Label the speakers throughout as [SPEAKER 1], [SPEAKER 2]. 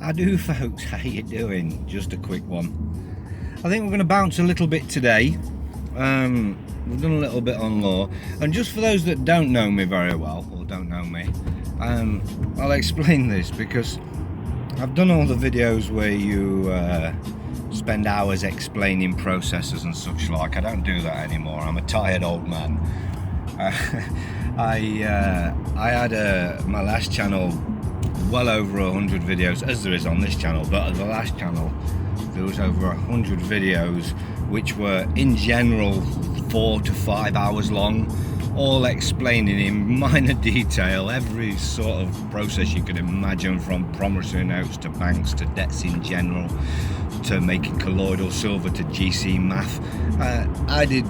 [SPEAKER 1] I do, folks. How you doing? Just a quick one. I think we're going to bounce a little bit today. We've done a little bit on law, and just for those that don't know me very well, or don't know me, I'll explain this, because I've done all the videos where you spend hours explaining processes and such like. I don't do that anymore. I'm a tired old man. I had my last channel well over 100 videos, as there is on this channel, but at the last channel there was over 100 videos which were in general 4 to 5 hours long, all explaining in minor detail every sort of process you could imagine, from promissory notes to banks to debts in general to making colloidal silver to GC math. I did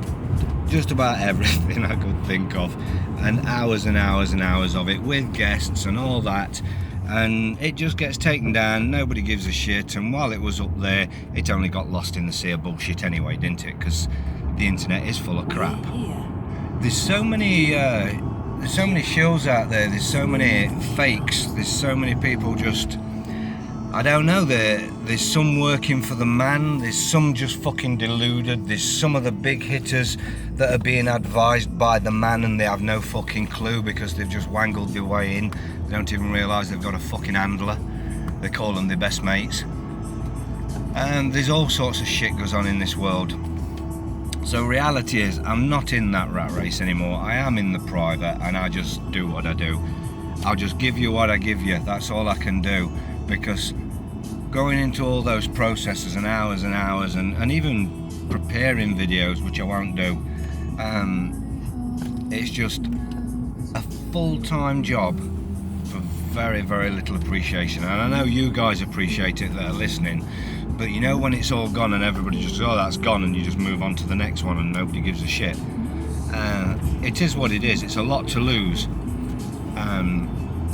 [SPEAKER 1] just about everything I could think of, and hours and hours and hours of it with guests and all that, and it just gets taken down. Nobody gives a shit, and while it was up there, it only got lost in the sea of bullshit anyway, didn't it? Because the internet is full of crap. There's so many shills out there, there's so many fakes, there's so many people just, I don't know, there's some working for the man, there's some just fucking deluded, there's some of the big hitters that are being advised by the man and they have no fucking clue because they've just wangled their way in. They don't even realise they've got a fucking handler. They call them their best mates. And there's all sorts of shit goes on in this world. So reality is, I'm not in that rat race anymore. I am in the private, and I just do what I do. I'll just give you what I give you. That's all I can do. Because going into all those processes and hours and even preparing videos, which I won't do, it's just a full-time job for very, very little appreciation. And I know you guys appreciate it that are listening, but you know when it's all gone and everybody just, oh, that's gone, and you just move on to the next one and nobody gives a shit. It is what it is. It's a lot to lose.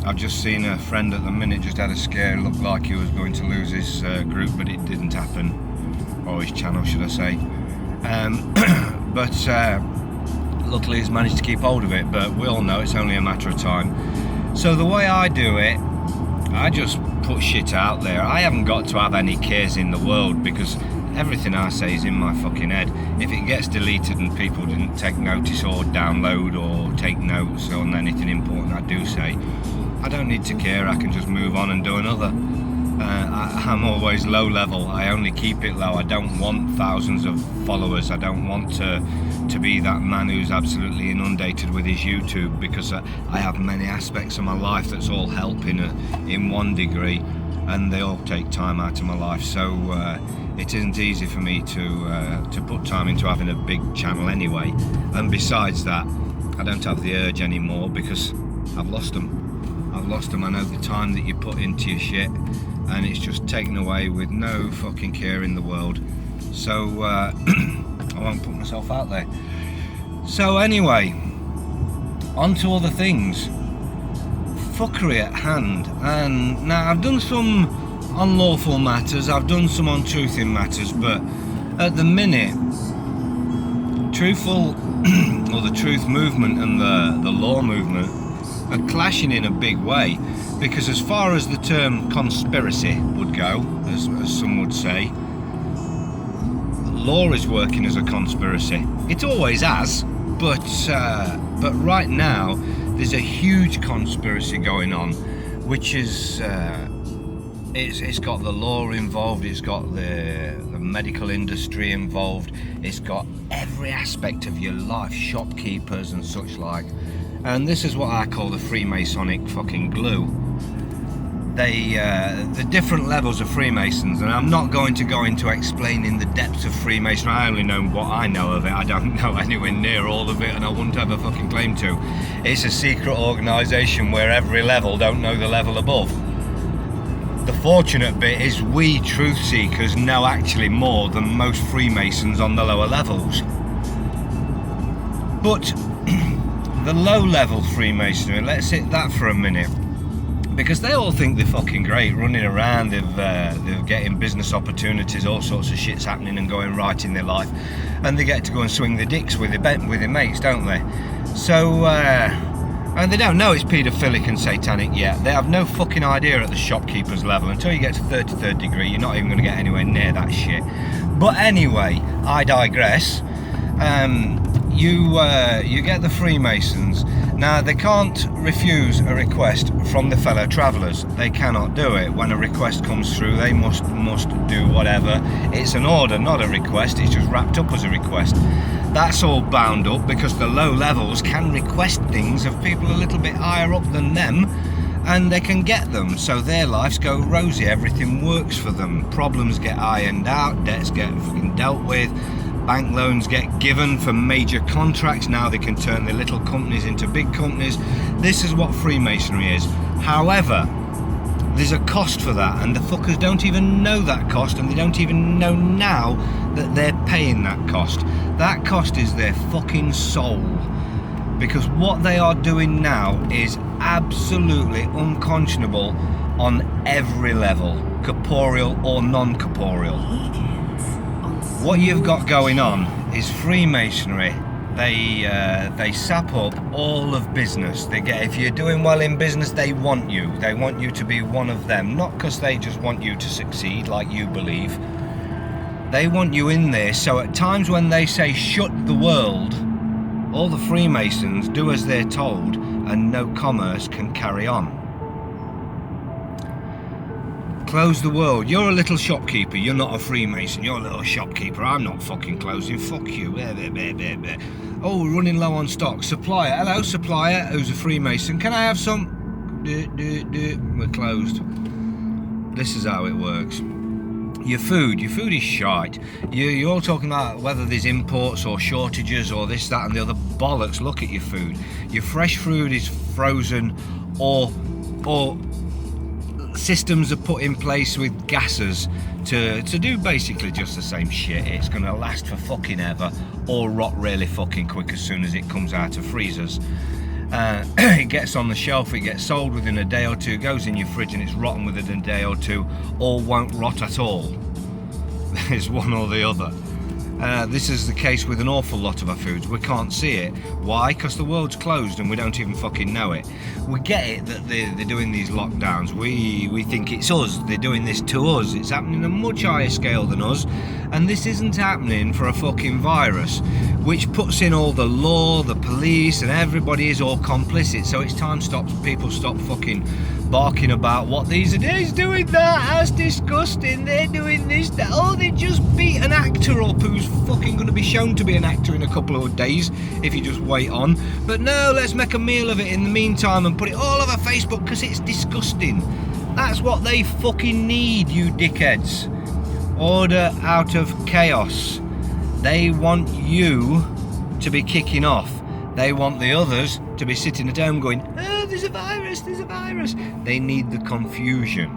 [SPEAKER 1] I've just seen a friend at the minute just had a scare. It looked like he was going to lose his group, but it didn't happen, or his channel should I say. But luckily he's managed to keep hold of it, but we all know it's only a matter of time. So the way I do it, I just put shit out there. I haven't got to have any cares in the world, because everything I say is in my fucking head. If it gets deleted and people didn't take notice or download or take notes on anything important I do say, I don't need to care. I can just move on and do another. I'm always low level. I only keep it low. I don't want thousands of followers. I don't want to be that man who's absolutely inundated with his YouTube, because I have many aspects of my life that's all helping in one degree, and they all take time out of my life. So it isn't easy for me to put time into having a big channel anyway. And besides that, I don't have the urge anymore, because I've lost them. I know the time that you put into your shit, and it's just taken away with no fucking care in the world. So I won't put myself out there. So anyway, on to other things. Fuckery at hand. And now I've done some on lawful matters, I've done some on truth in matters, but at the minute, truthful or the truth movement and the law movement are clashing in a big way, because as far as the term conspiracy would go, as some would say, law is working as a conspiracy. It always has, but right now there's a huge conspiracy going on, which is it's got the law involved, it's got the medical industry involved, it's got every aspect of your life, shopkeepers and such like. And this is what I call the Freemasonic fucking glue. The different levels of Freemasons, and I'm not going to go into explaining the depths of Freemasonry. I only know what I know of it. I don't know anywhere near all of it, and I wouldn't have a fucking claim to. It's a secret organisation where every level don't know the level above. The fortunate bit is we truth seekers know actually more than most Freemasons on the lower levels. But the low level Freemasonry, let's hit that for a minute, because they all think they're fucking great, running around, they're getting business opportunities, all sorts of shit's happening and going right in their life, and they get to go and swing their dicks with their mates, don't they? So And they don't know it's paedophilic and satanic yet. They have no fucking idea at the shopkeeper's level. Until you get to 33rd degree, you're not even going to get anywhere near that shit. But anyway, I digress. You get the Freemasons. Now, they can't refuse a request from the fellow travellers. They cannot do it. When a request comes through, they must do whatever. It's an order, not a request. It's just wrapped up as a request. That's all bound up because the low levels can request things of people a little bit higher up than them, and they can get them, so their lives go rosy, everything works for them, problems get ironed out, debts get fucking dealt with, bank loans get given for major contracts. Now they can turn their little companies into big companies. This is what Freemasonry is. However, there's a cost for that, and the fuckers don't even know that cost, and they don't even know now that they're paying that cost. That cost is their fucking soul, because what they are doing now is absolutely unconscionable on every level, corporeal or non-corporeal. What you've got going on is Freemasonry. They sap up all of business. They get, if you're doing well in business, they want you to be one of them, not because they just want you to succeed like you believe. They want you in there, so at times when they say shut the world, all the Freemasons do as they're told, and no commerce can carry on. Close the world. You're a little shopkeeper. You're not a Freemason. You're a little shopkeeper. I'm not fucking closing. Fuck you. Oh, we're running low on stock. Supplier. Hello, supplier. Who's a Freemason? Can I have some? We're closed. This is how it works. Your food is shite. You're all talking about whether there's imports or shortages or this, that and the other bollocks. Look at your food. Your fresh food is frozen or systems are put in place with gases to do basically just the same shit. It's going to last for fucking ever or rot really fucking quick as soon as it comes out of freezers. It gets on the shelf, it gets sold within a day or two, goes in your fridge and it's rotten within a day or two, or won't rot at all. It's one or the other. This is the case with an awful lot of our foods. We can't see it. Why? Because the world's closed and we don't even fucking know it. We get it that they're doing these lockdowns. We think it's us. They're doing this to us. It's happening on a much higher scale than us. And this isn't happening for a fucking virus, which puts in all the law, the police, and everybody is all complicit. So it's time people stop fucking barking about what these are doing. He's doing that, that's disgusting, they're doing this, that. Oh, they just beat an actor up who's fucking going to be shown to be an actor in a couple of days if you just wait on. But no, let's make a meal of it in the meantime and put it all over Facebook because it's disgusting. That's what they fucking need, you dickheads. Order out of chaos. They want you to be kicking off. They want the others to be sitting at home going, oh, there's a virus, there's a virus. They need the confusion.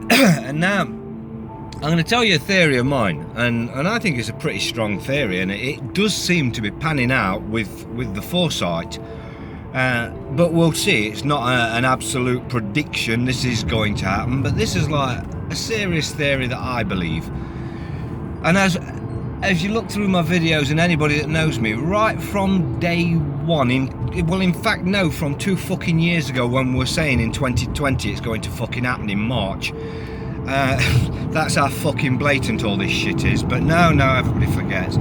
[SPEAKER 1] And now, I'm going to tell you a theory of mine, and I think it's a pretty strong theory, and it does seem to be panning out with the foresight. But we'll see. It's not an absolute prediction this is going to happen, but this is like a serious theory that I believe. And as you look through my videos, and anybody that knows me, right from day one, in fact, no, from 2 fucking years ago when we were saying in 2020 it's going to fucking happen in March. That's how fucking blatant all this shit is. But no, everybody forgets.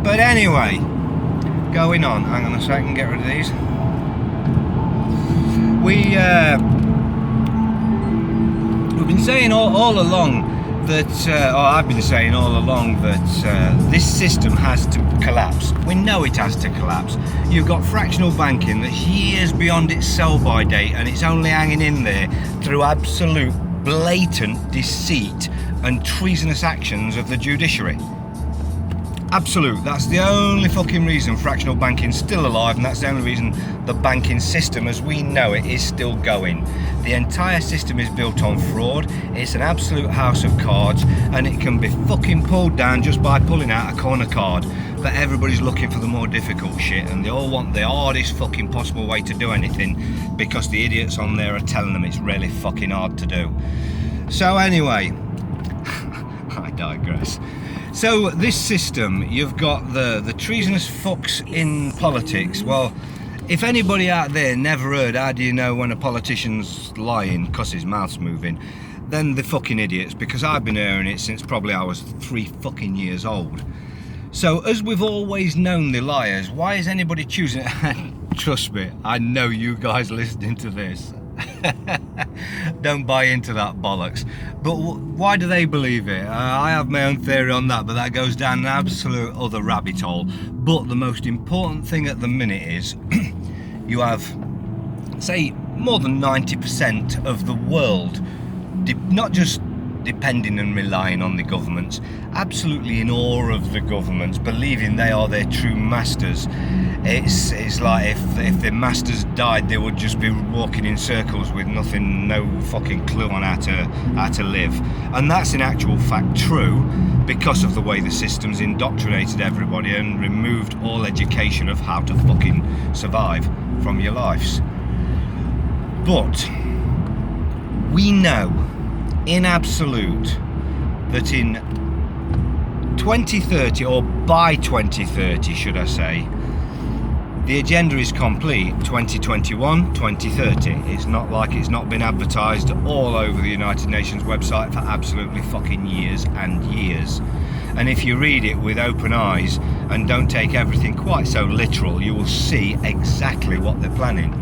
[SPEAKER 1] But anyway, going on. Hang on a second, get rid of these. We've been saying all along that, I've been saying all along that this system has to collapse. We know it has to collapse. You've got fractional banking that's years beyond its sell-by date, and it's only hanging in there through absolute blatant deceit and treasonous actions of the judiciary. Absolute. That's the only fucking reason fractional banking's still alive, and that's the only reason the banking system as we know it is still going. The entire system is built on fraud. It's an absolute house of cards, and it can be fucking pulled down just by pulling out a corner card. But everybody's looking for the more difficult shit, and they all want the hardest fucking possible way to do anything because the idiots on there are telling them it's really fucking hard to do. So anyway, I digress. So this system, you've got the treasonous fucks in politics. Well, If anybody out there never heard how do you know when a politician's lying because his mouth's moving, then they're fucking idiots, because I've been hearing it since probably I was 3 fucking years old. So as we've always known the liars, why is anybody choosing it? Trust me, I know you guys listening to this don't buy into that bollocks, but why do they believe it? I have my own theory on that, but that goes down an absolute other rabbit hole. But the most important thing at the minute is you have, say, more than 90% of the world not just depending and relying on the governments, absolutely in awe of the governments, believing they are their true masters. It's like if their masters died, they would just be walking in circles with nothing, no fucking clue on how to live. And that's in actual fact true, because of the way the system's indoctrinated everybody and removed all education of how to fucking survive from your lives. But we know in absolute that in 2030, or by 2030 should I say, the agenda is complete. 2021, 2030. It's not like it's not been advertised all over the United Nations website for absolutely fucking years and years. And if you read it with open eyes and don't take everything quite so literal, you will see exactly what they're planning.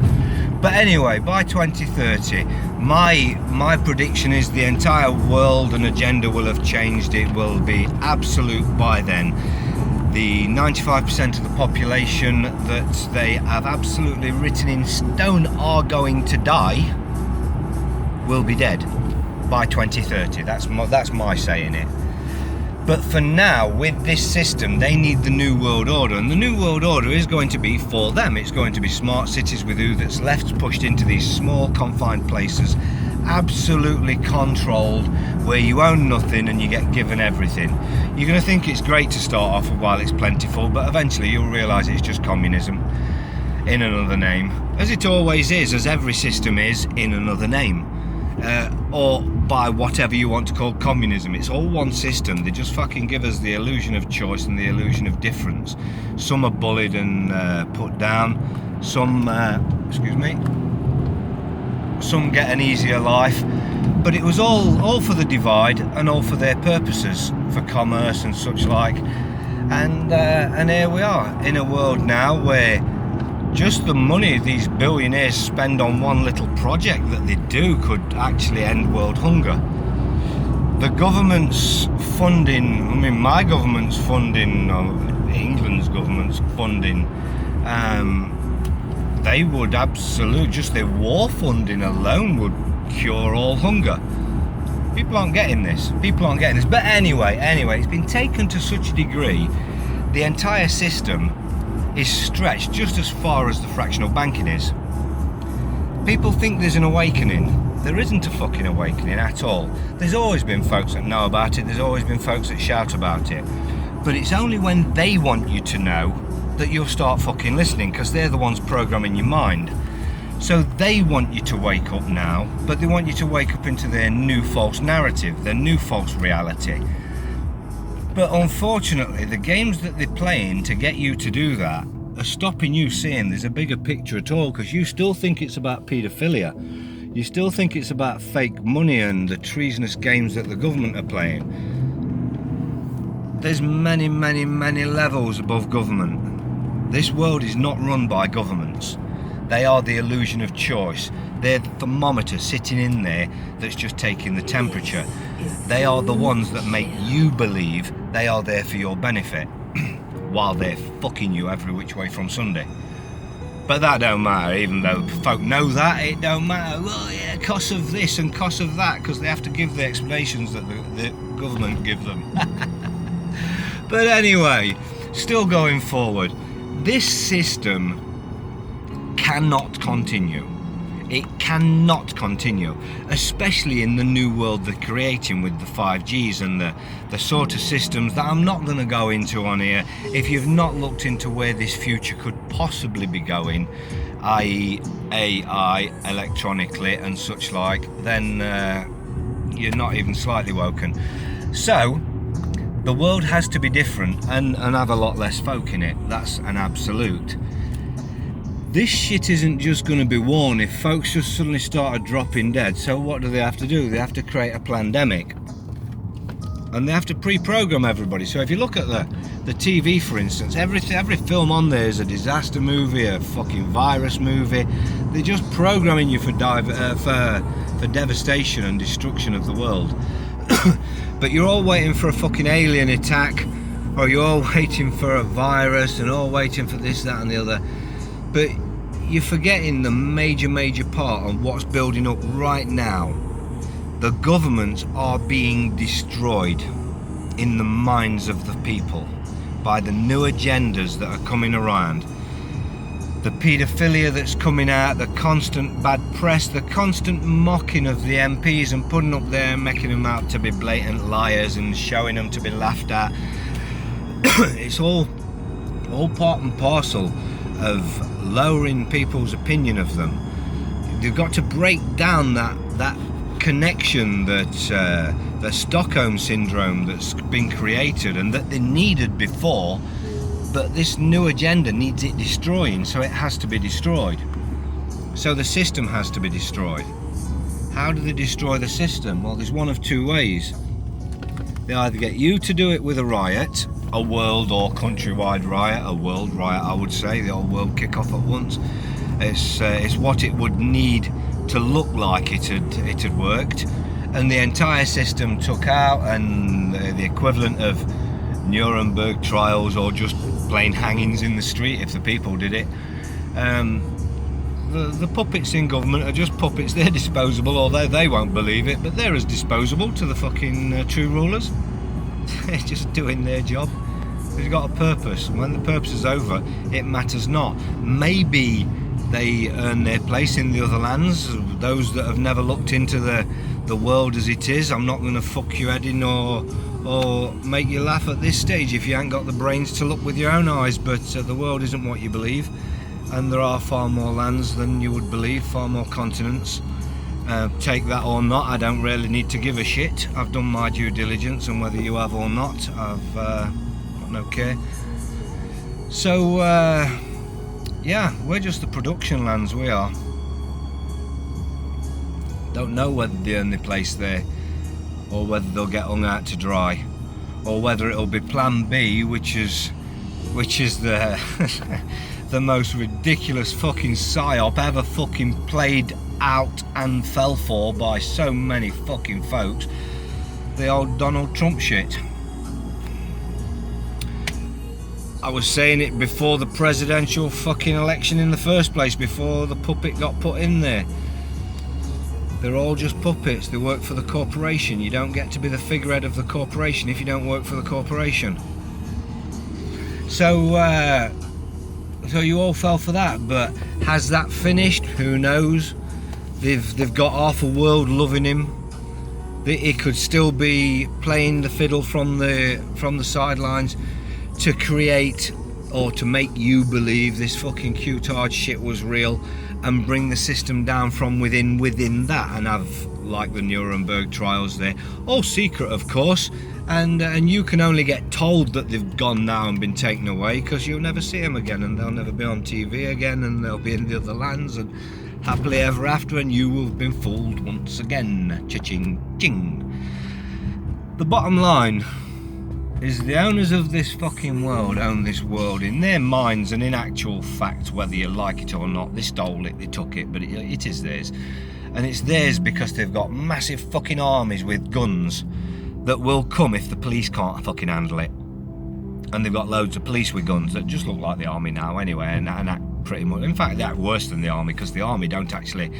[SPEAKER 1] But anyway, by 2030, my prediction is the entire world and agenda will have changed. It will be absolute by then. The 95% of the population that they have absolutely written in stone are going to die will be dead by 2030. That's my saying it. But for now, with this system, they need the New World Order. And the New World Order is going to be for them. It's going to be smart cities with who that's left pushed into these small, confined places, absolutely controlled, where you own nothing and you get given everything. You're going to think it's great to start off with while it's plentiful, but eventually you'll realise it's just communism in another name. As it always is, as every system is, in another name. Or by whatever you want to call communism. It's all one system. They just fucking give us the illusion of choice and the illusion of difference. Some are bullied and put down. Some get an easier life. But it was all for the divide and all for their purposes, for commerce and such like. And here we are in a world now where just the money these billionaires spend on one little project that they do could actually end world hunger. The government's funding, my government's funding, England's government's funding, they would just their war funding alone would cure all hunger. People aren't getting this. But anyway, it's been taken to such a degree, the entire system is stretched just as far as the fractional banking is. People think there's an awakening. There isn't a fucking awakening at all. There's always been folks that know about it. There's always been folks that shout about it. But it's only when they want you to know that you'll start fucking listening, because they're the ones programming your mind. So they want you to wake up now, but they want you to wake up into their new false narrative, their new false reality. But unfortunately, the games that they're playing to get you to do that are stopping you seeing there's a bigger picture at all, because you still think it's about paedophilia. You still think it's about fake money and the treasonous games that the government are playing. There's many, many, many levels above government. This world is not run by governments. They are the illusion of choice. They're the thermometer sitting in there that's just taking the temperature. They are the ones that make you believe they are there for your benefit, while they're fucking you every which way from Sunday. But that don't matter, even though folk know that, it don't matter. Well, yeah, cost of this and cost of that, because they have to give the explanations that the government give them. But anyway, still going forward, this system cannot continue. It cannot continue, especially in the new world they're creating with the 5Gs and the sort of systems that I'm not going to go into on here. If you've not looked into where this future could possibly be going, i.e. AI, electronically and such like, then you're not even slightly woken. So the world has to be different and have a lot less folk in it. That's an absolute. This shit isn't just going to be worn if folks just suddenly started dropping dead. So what do they have to do? They have to create a pandemic. And they have to pre-program everybody. So if you look at the TV, for instance, every film on there is a disaster movie, a fucking virus movie. They're just programming you for devastation and destruction of the world. But you're all waiting for a fucking alien attack, or you're all waiting for a virus, and all waiting for this, that and the other. But you're forgetting the major part of what's building up right now. The governments are being destroyed in the minds of the people by the new agendas that are coming around. The paedophilia that's coming out, the constant bad press, the constant mocking of the MPs and putting up there and making them out to be blatant liars and showing them to be laughed at. It's all part and parcel of lowering people's opinion of them. They've got to break down that connection, that the Stockholm syndrome that's been created and that they needed before, but this new agenda needs it destroying, so it has to be destroyed. So the system has to be destroyed. How do they destroy the system? Well, there's one of two ways. They either get you to do it with a riot, a world or countrywide riot, a world riot I would say, the whole world kick off at once. It's what it would need to look like it had worked, and the entire system took out, and the equivalent of Nuremberg trials or just plain hangings in the street if the people did it. The puppets in government are just puppets. They're disposable, although they won't believe it, but they're as disposable to the fucking true rulers. They're just doing their job. They've got a purpose, and when the purpose is over, it matters not. Maybe they earn their place in the other lands, those that have never looked into the world as it is. I'm not going to fuck your head in or make you laugh at this stage if you ain't got the brains to look with your own eyes, but the world isn't what you believe, and there are far more lands than you would believe, far more continents. Take that or not, I don't really need to give a shit. I've done my due diligence, and whether you have or not, I've got no care. So yeah, we're just the production lands, we are. Don't know whether they earn their place there, or whether they'll get hung out to dry, or whether it'll be Plan B, which is the the most ridiculous fucking psyop ever fucking played out and fell for by so many fucking folks. The old Donald Trump shit. I was saying it before the presidential fucking election in the first place, before the puppet got put in there. They're all just puppets. They work for the corporation. You don't get to be the figurehead of the corporation if you don't work for the corporation. So you all fell for that, but has that finished? Who knows? They've got half a world loving him. He could still be playing the fiddle from the sidelines to create or to make you believe this fucking cutard shit was real, and bring the system down from within that, and have like the Nuremberg trials there, all secret of course, and you can only get told that they've gone now and been taken away, because you'll never see them again, and they'll never be on TV again, and they'll be in the other lands and happily ever after, and you will have been fooled once again. Cha-ching ching. The bottom line is the owners of this fucking world own this world in their minds, and in actual fact, whether you like it or not, they stole it, they took it, but it is theirs. And it's theirs because they've got massive fucking armies with guns that will come if the police can't fucking handle it. And they've got loads of police with guns that just look like the army now anyway, and act pretty much, in fact they act worse than the army, because the army don't actually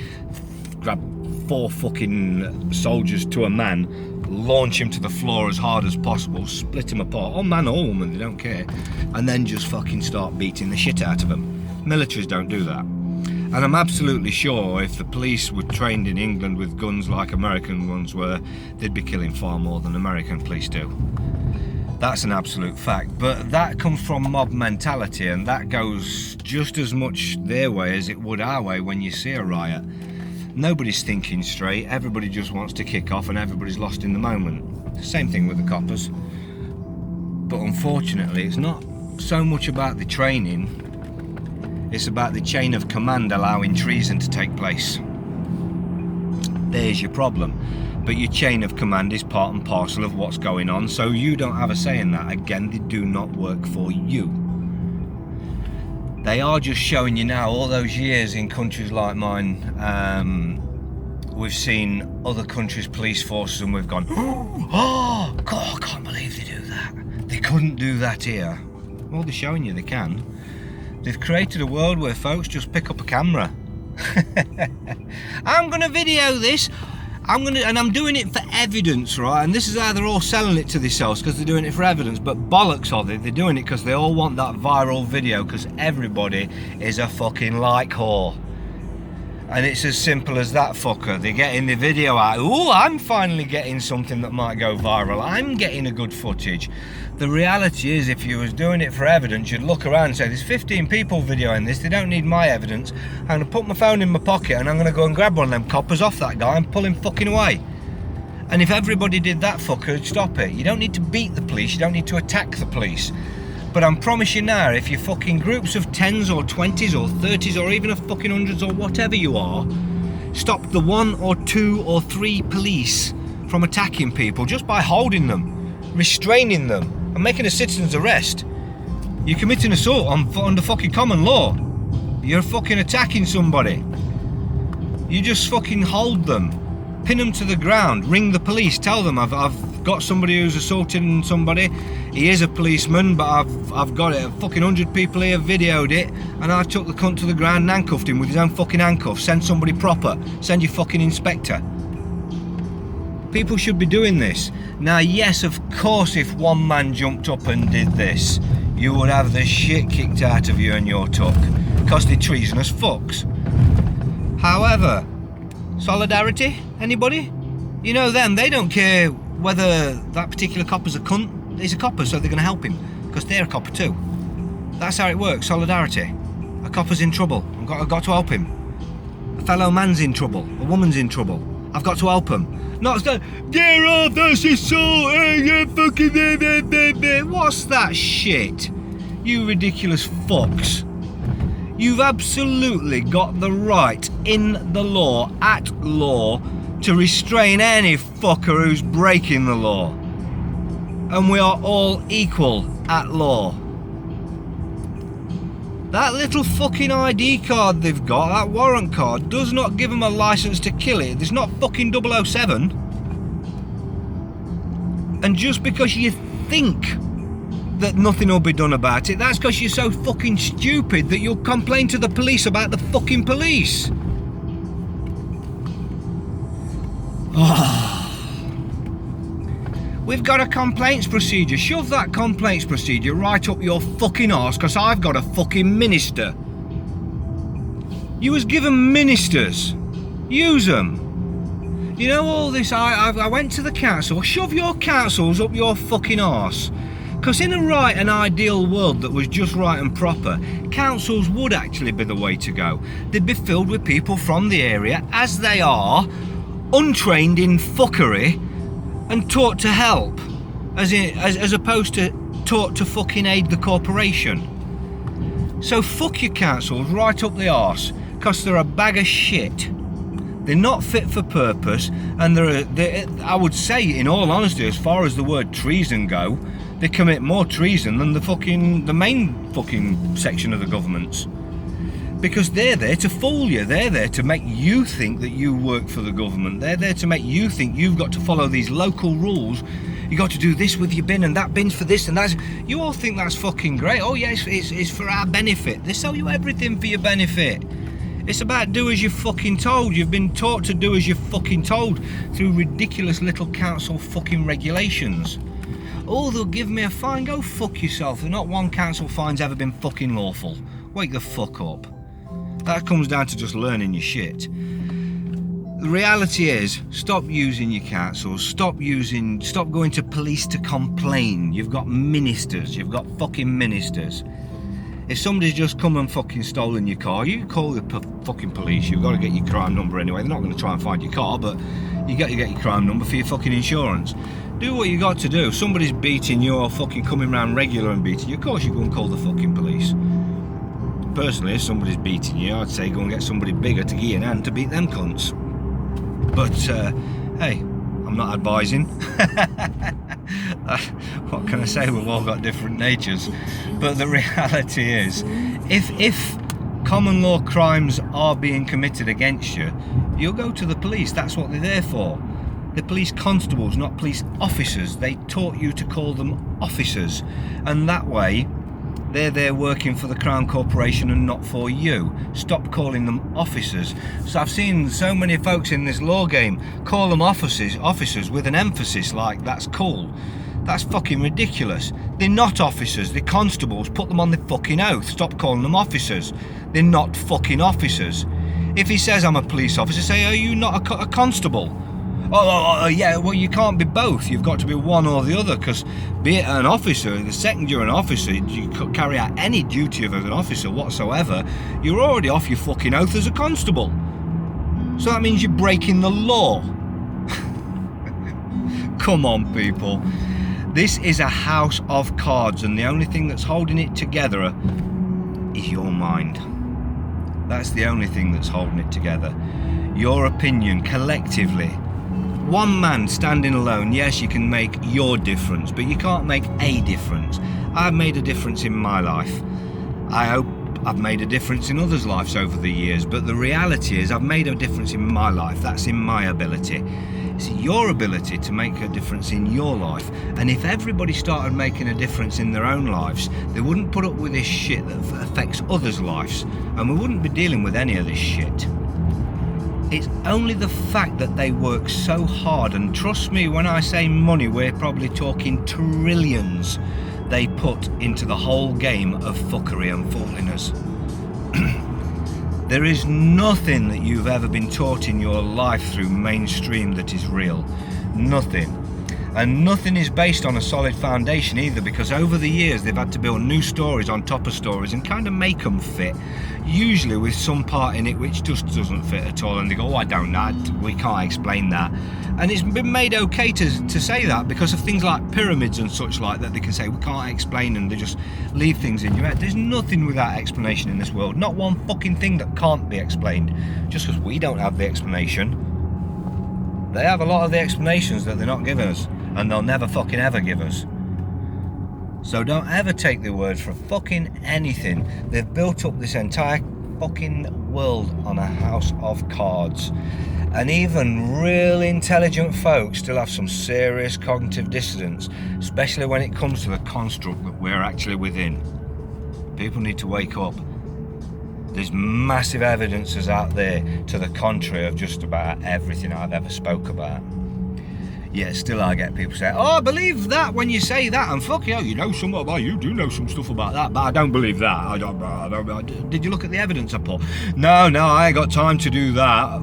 [SPEAKER 1] grab 4 fucking soldiers to a man, launch him to the floor as hard as possible, split him apart, or man or woman, they don't care, and then just fucking start beating the shit out of them. Militaries don't do that. And I'm absolutely sure if the police were trained in England with guns like American ones were, they'd be killing far more than American police do. That's an absolute fact. But that comes from mob mentality, and that goes just as much their way as it would our way when you see a riot. Nobody's thinking straight, everybody just wants to kick off, and everybody's lost in the moment. Same thing with the coppers. But unfortunately, it's not so much about the training, It's about the chain of command allowing treason to take place. There's your problem. But your chain of command is part and parcel of what's going on, so you don't have a say in that. Again, they do not work for you. They are just showing you now, all those years in countries like mine, we've seen other countries' police forces and we've gone, oh, God, I can't believe they do that. They couldn't do that here. Well, they're showing you they can. They've created a world where folks just pick up a camera. I'm going to video this. And I'm doing it for evidence, right? And this is how they're all selling it to themselves, because they're doing it for evidence. But bollocks of it, they're doing it because they all want that viral video, because everybody is a fucking like whore. And it's as simple as that, fucker. They're getting the video out. Ooh, I'm finally getting something that might go viral. I'm getting a good footage. The reality is, if you was doing it for evidence, you'd look around and say, there's 15 people videoing this, they don't need my evidence. I'm going to put my phone in my pocket and I'm going to go and grab one of them coppers off that guy and pull him fucking away. And if everybody did that, fucker, it'd stop it. You don't need to beat the police, you don't need to attack the police. But I promise you now, if you're fucking groups of 10s or 20s or 30s or even a fucking hundreds or whatever you are, stop the 1 or 2 or 3 police from attacking people just by holding them, restraining them, and making a citizen's arrest. You're committing assault under fucking common law. You're fucking attacking somebody. You just fucking hold them, pin them to the ground, ring the police, tell them I've got somebody who's assaulting somebody. He is a policeman, but I've got it. Fucking 100 people here videoed it, and I took the cunt to the ground and handcuffed him with his own fucking handcuffs. Send somebody proper. Send your fucking inspector. People should be doing this. Now, yes, of course, if one man jumped up and did this, you would have the shit kicked out of you and your tuck, because they're treasonous fucks. However, solidarity? Anybody? You know them, they don't care whether that particular copper's a cunt. He's a copper, so they're going to help him, because they're a copper too. That's how it works, solidarity. A copper's in trouble, I've got to help him. A fellow man's in trouble, a woman's in trouble, I've got to help him. Not get off, that's assault, fucking what's that shit? You ridiculous fucks. You've absolutely got the right in the law, at law, to restrain any fucker who's breaking the law. And we are all equal at law. That little fucking ID card they've got, that warrant card, does not give them a license to kill it. There's not fucking 007. And just because you think that nothing will be done about it, that's because you're so fucking stupid that you'll complain to the police about the fucking police. We've got a complaints procedure. Shove that complaints procedure right up your fucking arse, because I've got a fucking minister. You was given ministers. Use them. You know all this, I went to the council. Shove your councils up your fucking arse. Because in a right and ideal world that was just right and proper, councils would actually be the way to go. They'd be filled with people from the area, as they are, untrained in fuckery, and taught to help, as opposed to taught to fucking aid the corporation. So fuck your councils right up the arse, because they're a bag of shit. They're not fit for purpose, and I would say, in all honesty, as far as the word treason go, they commit more treason than the main fucking section of the governments. Because they're there to fool you. They're there to make you think that you work for the government. They're there to make you think you've got to follow these local rules. You got to do this with your bin, and that bin's for this and that. You all think that's fucking great. Oh yeah, it's for our benefit. They sell you everything for your benefit. It's about do as you're fucking told. You've been taught to do as you're fucking told through ridiculous little council fucking regulations. Oh, they'll give me a fine. Go fuck yourself. Not one council fine's ever been fucking lawful. Wake the fuck up. That comes down to just learning your shit. The reality is, stop using your councils, stop going to police to complain. You've got ministers, you've got fucking ministers. If somebody's just come and fucking stolen your car, you call the fucking police. You've got to get your crime number anyway. They're not going to try and find your car, but you got to get your crime number for your fucking insurance. Do what you got to do. If somebody's beating you or fucking coming around regular and beating you, of course you go and call the fucking police. personally, if somebody's beating you, I'd say go and get somebody bigger to give you an hand to beat them cunts. But hey, I'm not advising. What can I say? We've all got different natures. But the reality is, if common law crimes are being committed against you, you'll go to the police. That's what they're there for. They're police constables, not police officers. They taught you to call them officers, and that way they're there working for the Crown Corporation and not for you. Stop calling them officers. So I've seen so many folks in this law game call them officers with an emphasis like that's cool. That's fucking ridiculous. They're not officers, they're constables. Put them on the fucking oath. Stop calling them officers. They're not fucking officers. If he says I'm a police officer, say, are you not a constable? Yeah, well, you can't be both. You've got to be one or the other, because be it an officer, the second you're an officer, you could carry out any duty of an officer whatsoever, you're already off your fucking oath as a constable. So that means you're breaking the law. Come on, people. This is a house of cards, and the only thing that's holding it together is your mind. That's the only thing that's holding it together. Your opinion, collectively. One man standing alone, yes, you can make your difference, but you can't make a difference. I've made a difference in my life. I hope I've made a difference in others' lives over the years, but the reality is I've made a difference in my life. That's in my ability. It's your ability to make a difference in your life. And if everybody started making a difference in their own lives, they wouldn't put up with this shit that affects others' lives, and we wouldn't be dealing with any of this shit. It's only the fact that they work so hard, and trust me when I say money, we're probably talking trillions they put into the whole game of fuckery and fooling us. There is nothing that you've ever been taught in your life through mainstream that is real. Nothing. And nothing is based on a solid foundation either, because over the years they've had to build new stories on top of stories and kind of make them fit, usually with some part in it which just doesn't fit at all, and they go, oh, I don't know, we can't explain that. And it's been made okay to say that because of things like pyramids and such like that. They can say we can't explain, and they just leave things in your head. There's nothing without explanation in this world, not one fucking thing that can't be explained. Just because we don't have the explanation, they have a lot of the explanations that they're not giving us, and they'll never fucking ever give us. So don't ever take their word for fucking anything. They've built up this entire fucking world on a house of cards. And even real intelligent folks still have some serious cognitive dissonance, especially when it comes to the construct that we're actually within. People need to wake up. There's massive evidences out there to the contrary of just about everything I've ever spoke about. Yet still I get people saying, oh, I believe that when you say that, and fuck you know something about you do know some stuff about that, but I don't believe that. I don't. Did you look at the evidence I put? No, I ain't got time to do that.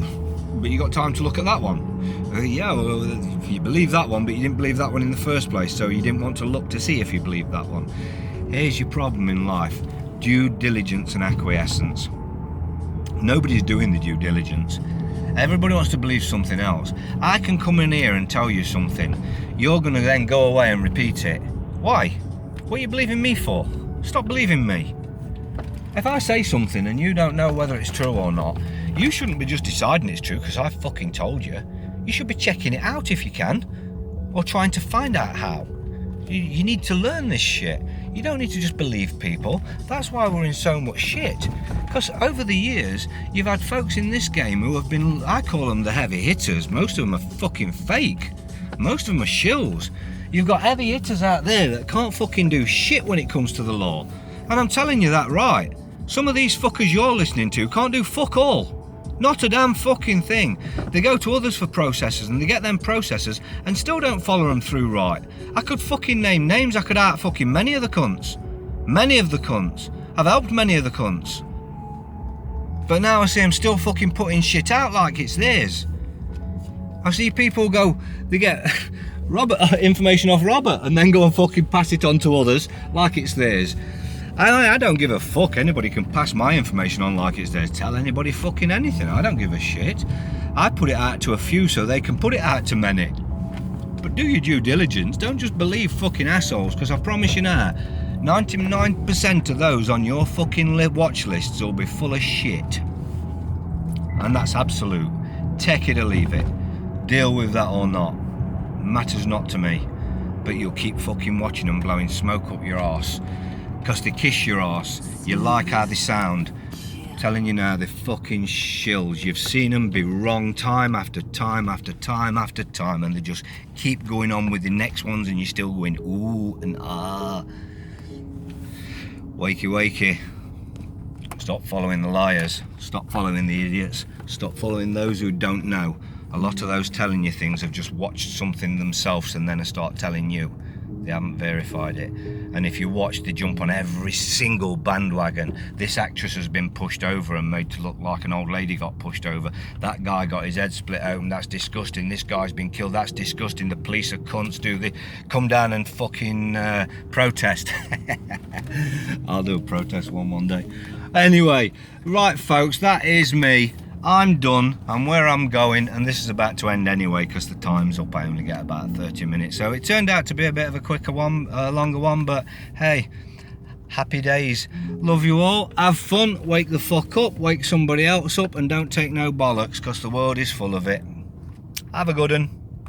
[SPEAKER 1] But you got time to look at that one. Yeah, well, you believe that one, but you didn't believe that one in the first place, so you didn't want to look to see if you believed that one. Here's your problem in life: due diligence and acquiescence. Nobody's doing the due diligence. Everybody wants to believe something else. I can come in here and tell you something. You're going to then go away and repeat it. Why? What are you believing me for? Stop believing me. If I say something and you don't know whether it's true or not, you shouldn't be just deciding it's true because I fucking told you. You should be checking it out if you can, or trying to find out how. You need to learn this shit. You don't need to just believe people. That's why we're in so much shit. Because over the years, you've had folks in this game who have been, I call them the heavy hitters. Most of them are fucking fake. Most of them are shills. You've got heavy hitters out there that can't fucking do shit when it comes to the law. And I'm telling you that right. Some of these fuckers you're listening to can't do fuck all. Not a damn fucking thing. They go to others for processes and they get them processes and still don't follow them through right. I could fucking name names. I could out fucking many of the cunts. Many of the cunts. I've helped many of the cunts. But now I see them still fucking putting shit out like it's theirs. I see people go, they get information off Robert and then go and fucking pass it on to others like it's theirs. I don't give a fuck. Anybody can pass my information on like it's theirs. Tell anybody fucking anything. I don't give a shit. I put it out to a few so they can put it out to many. But do your due diligence. Don't just believe fucking assholes, because I promise you now, 99% of those on your fucking watch lists will be full of shit. And that's absolute. Take it or leave it. Deal with that or not. Matters not to me. But you'll keep fucking watching them blowing smoke up your arse. Because they kiss your arse. You like how they sound. Telling you now, they're fucking shills. You've seen them be wrong time after time after time after time, and they just keep going on with the next ones, and you're still going ooh and ah. Wakey wakey. Stop following the liars. Stop following the idiots. Stop following those who don't know. A lot of those telling you things have just watched something themselves and then start telling you. They haven't verified it. And if you watch, they jump on every single bandwagon. This actress has been pushed over and made to look like an old lady got pushed over. That guy got his head split open. That's disgusting. This guy's been killed. That's disgusting. The police are cunts. Do they come down and fucking protest? I'll do a protest one day. Anyway, right folks, that is me. I'm done. I'm where I'm going, and this is about to end anyway because the time's up. I only get about 30 minutes, so it turned out to be a bit of a quicker one, longer one, but hey, happy days. Love you all. Have fun. Wake the fuck up. Wake somebody else up, and don't take no bollocks because the world is full of it. Have a good one.